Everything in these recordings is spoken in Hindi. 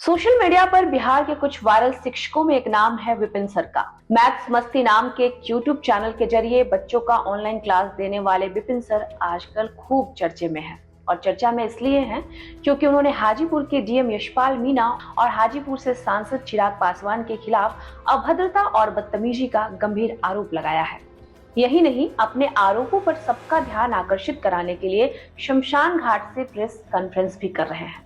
सोशल मीडिया पर बिहार के कुछ वायरल शिक्षकों में एक नाम है विपिन सर का। मैथ्स मस्ती नाम के एक यूट्यूब चैनल के जरिए बच्चों का ऑनलाइन क्लास देने वाले विपिन सर आजकल खूब चर्चे में हैं। और चर्चा में इसलिए हैं क्योंकि उन्होंने हाजीपुर के डीएम यशपाल मीणा और हाजीपुर से सांसद चिराग पासवान के खिलाफ अभद्रता और बदतमीजी का गंभीर आरोप लगाया है। यही नहीं, अपने आरोपों पर सबका ध्यान आकर्षित कराने के लिए शमशान घाट से प्रेस कॉन्फ्रेंस भी कर रहे हैं।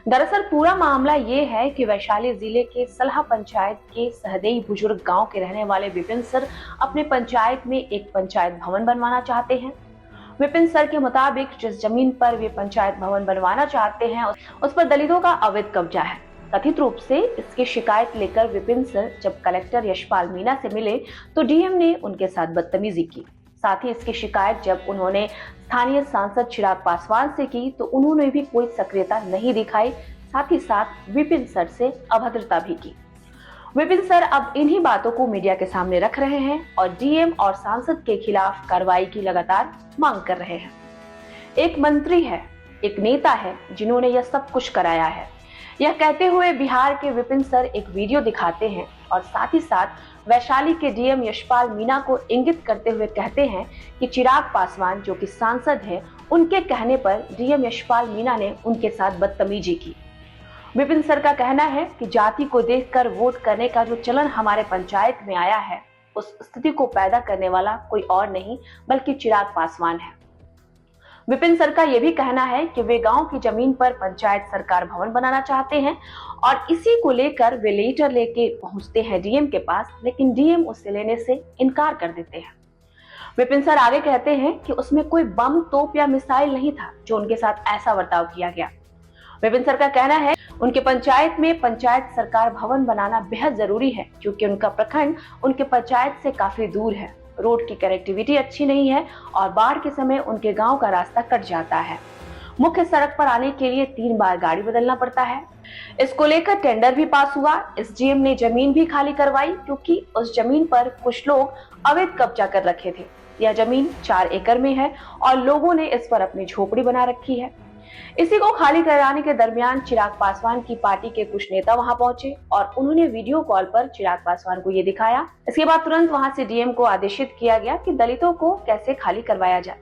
दरअसल पूरा मामला ये है कि वैशाली जिले के सलहा पंचायत के सहदेई बुजुर्ग गांव के रहने वाले विपिन सर अपने पंचायत में एक पंचायत भवन बनवाना चाहते हैं। विपिन सर के मुताबिक जिस जमीन पर वे पंचायत भवन बनवाना चाहते हैं उस पर दलितों का अवैध कब्जा है। कथित रूप से इसकी शिकायत लेकर विपिन सर जब कलेक्टर यशपाल मीणा से मिले तो डीएम ने उनके साथ बदतमीजी की। साथ ही इसकी शिकायत जब उन्होंने स्थानीय सांसद चिराग पासवान से की तो उन्होंने भी कोई सक्रियता नहीं दिखाई, साथ ही साथ विपिन सर से अभद्रता भी की। विपिन सर अब इन्हीं बातों को मीडिया के सामने रख रहे हैं और डीएम और सांसद के खिलाफ कार्रवाई की लगातार मांग कर रहे हैं। एक मंत्री है, एक नेता है जिन्होंने यह सब कुछ कराया है, यह कहते हुए बिहार के विपिन सर एक वीडियो दिखाते हैं और साथ ही साथ वैशाली के डीएम यशपाल मीणा को इंगित करते हुए कहते हैं कि चिराग पासवान जो कि सांसद हैं, उनके कहने पर डीएम यशपाल मीणा ने उनके साथ बदतमीजी की। विपिन सर का कहना है कि जाति को देखकर वोट करने का जो चलन हमारे पंचायत में आया है, उस स्थिति को पैदा करने वाला कोई और नहीं बल्कि चिराग पासवान है। विपिन सर का यह भी कहना है कि वे गांव की जमीन पर पंचायत सरकार भवन बनाना चाहते हैं और इसी को लेकर वे लेटर लेके पहुंचते हैं डीएम के पास, लेकिन डीएम उसे लेने से इनकार कर देते हैं। विपिन सर आगे कहते हैं कि उसमें कोई बम, तोप या मिसाइल नहीं था जो उनके साथ ऐसा बर्ताव किया गया। विपिन सर का कहना है उनके पंचायत में पंचायत सरकार भवन बनाना बेहद जरूरी है क्योंकि उनका प्रखंड उनके पंचायत से काफी दूर है, रोड की कनेक्टिविटी अच्छी नहीं है और बाढ़ के समय उनके गांव का रास्ता कट जाता है। मुख्य सड़क पर आने के लिए 3 बार गाड़ी बदलना पड़ता है। इसको लेकर टेंडर भी पास हुआ। एसडीएम ने जमीन भी खाली करवाई क्योंकि उस जमीन पर कुछ लोग अवैध कब्जा कर रखे थे। यह जमीन 4 एकड़ में है और लोगों ने इस पर अपनी झोपड़ी बना रखी है। इसी को खाली कराने के दरमियान चिराग पासवान की पार्टी के कुछ नेता वहां पहुंचे और उन्होंने वीडियो कॉल पर चिराग पासवान को ये दिखाया। इसके बाद तुरंत वहां से डीएम को आदेशित किया गया कि दलितों को कैसे खाली करवाया जाए।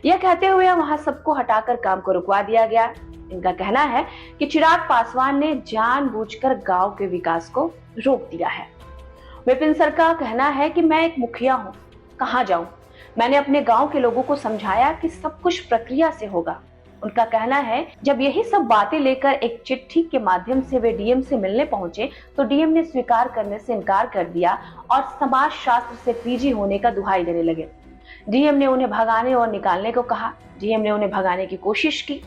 यह कहते हुए वहां सबको हटाकर काम को रुकवा दिया गया। इनका कहना है कि चिराग पासवान ने जानबूझकर गांव के विकास को रोक दिया है। विपिन सर का कहना है कि मैं एक मुखिया हूँ, कहाँ जाऊं? मैंने अपने गाँव के लोगों को समझाया कि सब कुछ प्रक्रिया से होगा। उनका कहना है जब यही सब बातें लेकर एक चिट्ठी के माध्यम से वे डीएम से मिलने पहुंचे तो डीएम ने स्वीकार करने से इनकार कर दिया और समाज शास्त्र से पीजी होने का दुहाई देने लगे। डीएम ने उन्हें भगाने और निकालने को कहा। डीएम ने उन्हें भगाने की कोशिश की।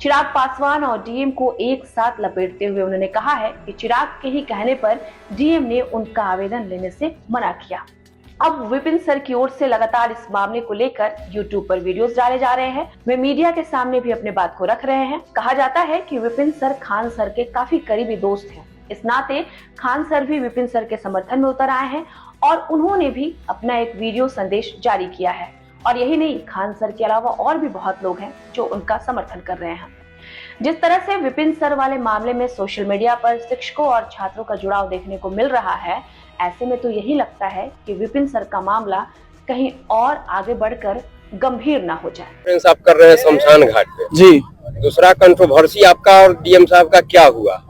चिराग पासवान और डीएम को एक साथ लपेटते हुए उन्होंने कहा है कि चिराग के ही कहने पर डीएम ने उनका आवेदन लेने से मना किया। अब विपिन सर की ओर से लगातार इस मामले को लेकर यूट्यूब पर वीडियोस डाले जा रहे हैं। वे मीडिया के सामने भी अपने बात को रख रहे हैं। कहा जाता है कि विपिन सर खान सर के काफी करीबी दोस्त हैं। इस नाते खान सर भी विपिन सर के समर्थन में उतर आए हैं और उन्होंने भी अपना एक वीडियो संदेश जारी किया है। और यही नहीं, खान सर के अलावा और भी बहुत लोग हैं जो उनका समर्थन कर रहे हैं। जिस तरह से विपिन सर वाले मामले में सोशल मीडिया पर शिक्षकों और छात्रों का जुड़ाव देखने को मिल रहा है, ऐसे में तो यही लगता है कि विपिन सर का मामला कहीं और आगे बढ़कर गंभीर ना हो जाए। आप कर रहे हैं शमशान घाट पे जी। दूसरा कंट्रोवर्सी आपका और डीएम साहब का क्या हुआ,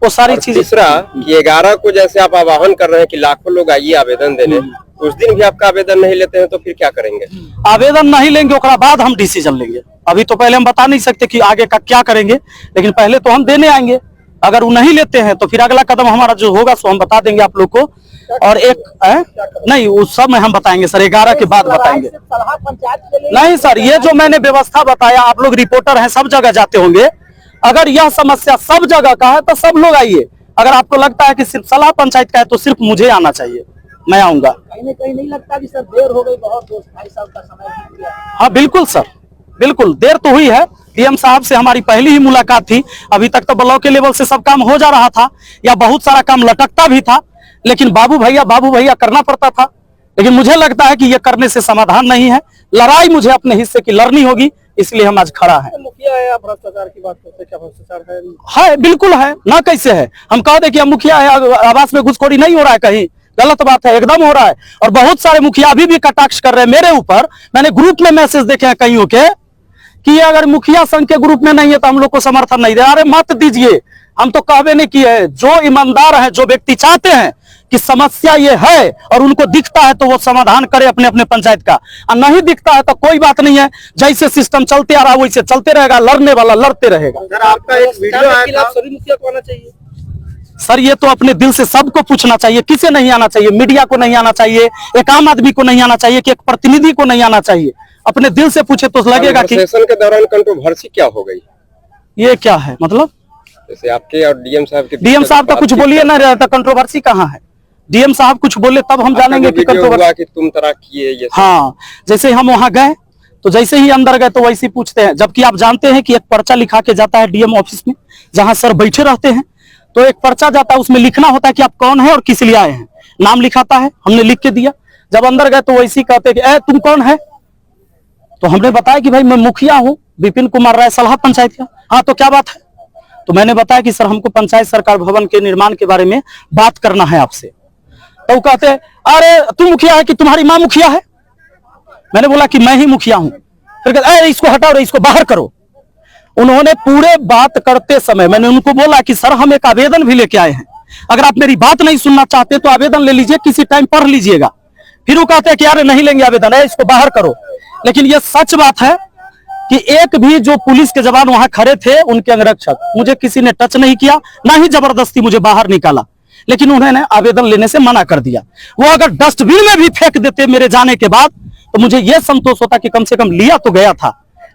वो सारी चीजें। तीसरा कि 11 को जैसे आप आह्वान कर रहे हैं कि लाखों लोग आइए आवेदन देने, उस दिन भी आपका आवेदन नहीं लेते हैं तो फिर क्या करेंगे? आवेदन नहीं लेंगे, उसके बाद हम डिसीजन लेंगे। अभी तो पहले हम बता नहीं सकते कि आगे का क्या करेंगे, लेकिन पहले तो हम देने आएंगे। अगर वो नहीं लेते हैं तो फिर अगला कदम हमारा जो होगा सो हम बता देंगे आप लोग को। और एक नहीं, उस सब में हम बताएंगे सर, 11 के बाद बताएंगे। नहीं सर, ये जो मैंने व्यवस्था बताया, आप लोग रिपोर्टर हैं, सब जगह जाते होंगे। अगर यह समस्या सब जगह का है तो सब लोग आइए। अगर आपको लगता है कि सिर्फ सलाह पंचायत का है तो सिर्फ मुझे आना चाहिए, मैं आऊंगा। कहीं ना कहीं नहीं लगता कि सर देर हो गई बहुत, 2-2.5 साल का समय बीत गया? हाँ बिल्कुल सर, बिल्कुल देर तो हुई है। डीएम साहब से हमारी पहली ही मुलाकात थी। अभी तक तो ब्लॉक के लेवल से सब काम हो जा रहा था या बहुत सारा काम लटकता भी था, लेकिन बाबू भैया करना पड़ता था। लेकिन मुझे लगता है कि यह करने से समाधान नहीं है। लड़ाई मुझे अपने हिस्से की लड़नी होगी, इसलिए हम आज खड़ा है। मुखिया है, आप भ्रष्टाचार की बात करते हैं, क्या भ्रष्टाचार है, बिल्कुल है ना, कैसे है? हम कह दे कि हम मुखिया है, आवास में घुसखोरी नहीं हो रहा है, कहीं गलत बात है, एकदम हो रहा है। और बहुत सारे मुखिया अभी भी कटाक्ष कर रहे हैं मेरे ऊपर। मैंने ग्रुप में मैसेज देखे हैं कईयों के कि अगर मुखिया संघ के ग्रुप में नहीं है तो हम लोग को समर्थन नहीं दे। अरे मत दीजिए, हम तो कहवे नहीं किए हैं। जो ईमानदार है, जो व्यक्ति चाहते हैं कि समस्या ये है और उनको दिखता है तो वो समाधान करे अपने अपने पंचायत का, और नहीं दिखता है तो कोई बात नहीं है, जैसे सिस्टम चलते आ रहा है वैसे चलते रहेगा, लड़ने वाला लड़ते रहेगा। सर आपका एक वीडियो आया था, सभी मुखिया को आना चाहिए। सर ये तो अपने दिल से सबको पूछना चाहिए, किसे नहीं आना चाहिए? मीडिया को नहीं आना चाहिए, एक आम आदमी को नहीं आना चाहिए, कि एक प्रतिनिधि को नहीं आना चाहिए? अपने दिल से पूछे तो लगेगा कि सेशन के दौरान कंट्रोवर्सी क्या हो गई? ये क्या है मतलब? जैसे आपके और डीएम साहब के डीएम साहब तो कुछ बोलिए ना, रहता कंट्रोवर्सी कहाँ है? डीएम साहब कुछ बोले तब हम जानेंगे कि कंट्रोवर्सी कि तुम तरह किए ये। हाँ, जैसे हम वहां गए तो जैसे ही अंदर गए तो वैसे ही पूछते हैं, जबकि आप जानते हैं कि एक पर्चा लिखा के जाता है डीएम ऑफिस में, जहां सर बैठे रहते हैं, तो एक पर्चा जाता है, उसमें लिखना होता है कि आप कौन है और किस लिए आए हैं, नाम लिखाता है, हमने लिख के दिया। जब अंदर गए तो वैसे ही कहते हैं कि तुम कौन है? तो हमने बताया कि भाई मैं मुखिया हूँ विपिन कुमार राय सलाह पंचायत का। हाँ तो क्या बात है? तो मैंने बताया कि सर हमको पंचायत सरकार भवन के निर्माण के बारे में बात करना है आपसे। तो वो कहते हैं अरे तुम मुखिया है कि तुम्हारी माँ मुखिया है? मैंने बोला कि मैं ही मुखिया हूं। फिर कहते इसको हटाओ रे, इसको बाहर करो। उन्होंने पूरे बात करते समय मैंने उनको बोला कि सर हम एक आवेदन भी लेके आए हैं, अगर आप मेरी बात नहीं सुनना चाहते तो आवेदन ले लीजिए, किसी टाइम पढ़ लीजिएगा। फिर वो कहते हैं कि यार नहीं लेंगे आवेदन, है इसको बाहर करो। लेकिन ये सच बात है कि एक भी जो पुलिस के जवान वहां खड़े थे, उनके अंगरक्षक, मुझे किसी ने टच नहीं किया, ना ही जबरदस्ती मुझे बाहर निकाला, लेकिन उन्होंने आवेदन लेने से मना कर दिया। वो अगर डस्टबिन में भी फेंक देते मेरे जाने के बाद तो मुझे यह संतोष होता कि कम से कम लिया तो गया था,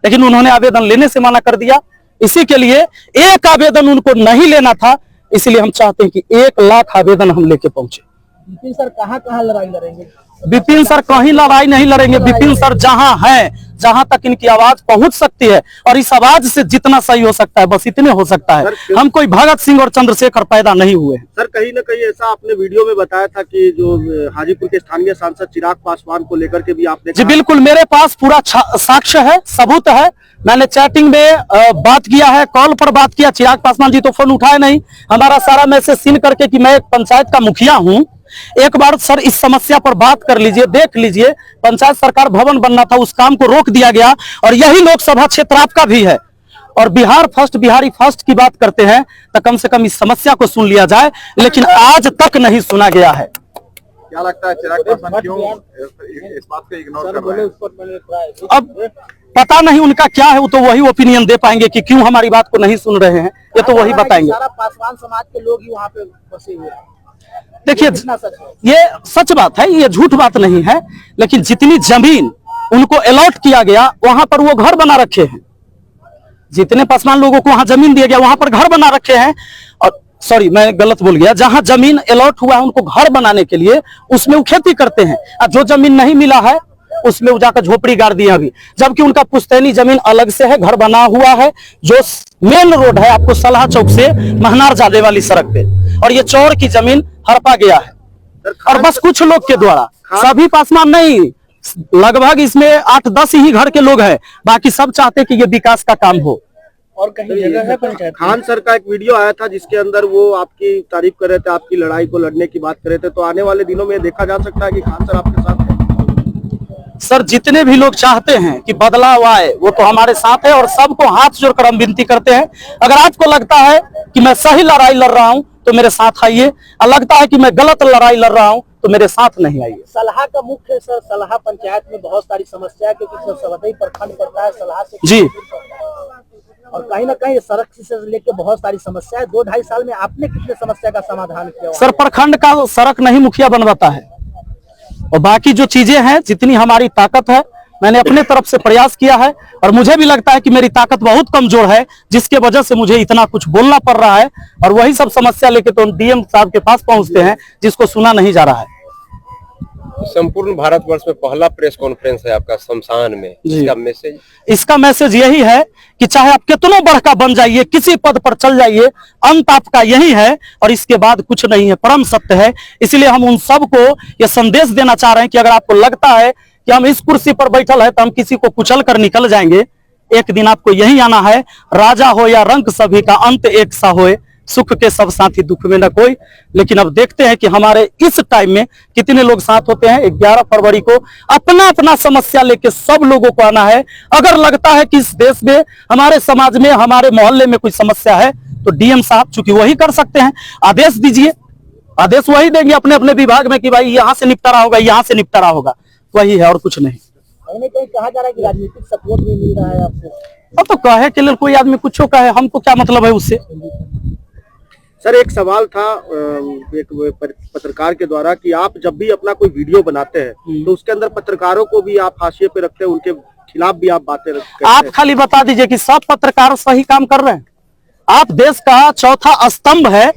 लेकिन उन्होंने आवेदन लेने से मना कर दिया। इसी के लिए एक आवेदन उनको नहीं लेना था, इसलिए हम चाहते हैं कि 1 लाख आवेदन हम लेके पहुंचे। विपिन सर कहाँ लड़ाई लड़ेंगे? विपिन सर कहीं लड़ाई नहीं लड़ेंगे। विपिन सर जहां है, जहां तक इनकी आवाज पहुंच सकती है, और इस आवाज से जितना सही हो सकता है बस इतने हो सकता है। हम कोई भगत सिंह और चंद्रशेखर पैदा नहीं हुए। सर कहीं ना कहीं ऐसा आपने वीडियो में बताया था कि जो हाजीपुर के स्थानीय सांसद चिराग पासवान को लेकर के भी आपने जी बिल्कुल, मेरे पास पूरा साक्ष्य है, सबूत है। मैंने चैटिंग में बात किया है, कॉल पर बात किया, चिराग पासवान जी तो फोन उठाए नहीं। हमारा सारा मैसेज सीन करके कि मैं एक पंचायत का मुखिया हूं, एक बार सर इस समस्या पर बात कर लीजिए, देख लीजिए। पंचायत सरकार भवन बनना था, उस काम को रोक दिया गया, और यही लोकसभा क्षेत्र आपका भी है, और बिहार फर्स्ट, बिहारी फर्स्ट की बात करते हैं तो कम से कम इस समस्या को सुन लिया जाए, लेकिन आज तक नहीं सुना गया है। क्या लगता है चिराग पासवान क्यों इस बात को इग्नोर कर रहे हैं? अब पता नहीं उनका क्या है, वो तो वही ओपिनियन दे पाएंगे कि क्यों हमारी बात को नहीं सुन रहे हैं, ये तो वही बताएंगे। सारा पासवान समाज के लोग ही वहाँ पे बसे हुए हैं। देखिए ये सच बात है, ये झूठ बात नहीं है, लेकिन जितनी जमीन उनको अलॉट किया गया वहां पर वो घर बना रखे हैं। जितने पासवान लोगों को वहां जमीन दिया गया वहां पर घर बना रखे हैं। और सॉरी मैं गलत बोल गया, जहां जमीन अलॉट हुआ है उनको घर बनाने के लिए, उसमें वो खेती करते हैं, और जो जमीन नहीं मिला है उसमें वो जाकर झोपड़ी गाड़ दिया अभी, जबकि उनका पुश्तैनी जमीन अलग से है, घर बना हुआ है, जो मेन रोड है आपको सलाह चौक से महनार जाने वाली सड़क पे, और ये चौर की जमीन हड़पा गया है, और बस कुछ लोग के द्वारा, सभी पासवान नहीं, लगभग इसमें 8-10 ही घर के लोग हैं, बाकी सब चाहते कि ये विकास का काम हो। और कहीं जगह है पंचायत। खान सर का एक वीडियो आया था जिसके अंदर वो आपकी तारीफ कर रहे थे, आपकी लड़ाई को लड़ने की बात कर रहे थे, तो आने वाले दिनों में देखा जा सकता है कि खान सर आपके साथ है? सर जितने भी लोग चाहते हैं कि बदलाव आए वो तो हमारे साथ है, और सबको हाथ जोड़कर हम विनती करते हैं, अगर आपको लगता है कि मैं सही लड़ाई लड़ रहा हूं तो मेरे साथ आइए, और लगता है कि मैं गलत लड़ाई लड़ रहा हूं तो मेरे साथ नहीं आइए। सलाह का मुख्य सर, सलाह पंचायत में बहुत सारी समस्या है, क्योंकि सवदई प्रखंड पड़ता है सलाह से जी, और कहीं ना कहीं सड़क से लेके बहुत सारी समस्या है। 2-2.5 साल में आपने कितने समस्या का समाधान किया? सर प्रखंड का सड़क नहीं मुखिया बनवाता है, और बाकी जो चीजें हैं जितनी हमारी ताकत है मैंने अपने तरफ से प्रयास किया है, और मुझे भी लगता है कि मेरी ताकत बहुत कमजोर है, जिसके वजह से मुझे इतना कुछ बोलना पड़ रहा है, और वही सब समस्या लेके तो हम डीएम साहब के पास पहुंचते हैं, जिसको सुना नहीं जा रहा है। संपूर्ण भारतवर्ष में पहला प्रेस कॉन्फ्रेंस है आपका शमशान में, इसका मैसेज यही है कि चाहे आप कितना बड़का बन जाइए, किसी पद पर चल जाइए, अंत आपका यही है, और इसके बाद कुछ नहीं है, परम सत्य है। इसलिए हम उन सबको यह संदेश देना चाह रहे हैं कि अगर आपको लगता है कि हम इस कुर्सी पर बैठल है तो हम किसी को कुचल कर निकल जाएंगे, एक दिन आपको यही आना है, राजा हो या रंक सभी का अंत एक सा होए, सुख के सब साथी दुख में न कोई। लेकिन अब देखते हैं कि हमारे इस टाइम में कितने लोग साथ होते हैं। 11 फरवरी को अपना अपना समस्या लेके सब लोगों को आना है। अगर लगता है कि इस देश में, हमारे समाज में, हमारे मोहल्ले में कोई समस्या है तो डीएम साहब चूंकि वही कर सकते हैं, आदेश दीजिए, आदेश वही देंगे अपने अपने विभाग में कि भाई यहाँ से निपटारा होगा, यहाँ से निपटारा होगा, वही है और कुछ नहीं। कहा जा रहा है कि राजनीतिक सपोर्ट नहीं मिल रहा है आपको। अब तो कहे के लिए कोई आदमी कुछ कहे, हमको क्या मतलब है उससे। सर एक सवाल था एक पत्रकार के द्वारा कि आप जब भी अपना कोई वीडियो बनाते हैं तो उसके अंदर पत्रकारों को भी आप हाशिए पे रखते हैं, उनके खिलाफ भी आप बातें रखते हैं। आप खाली बता दीजिए कि सब पत्रकार सही काम कर रहे हैं। आप देश का चौथा स्तंभ है।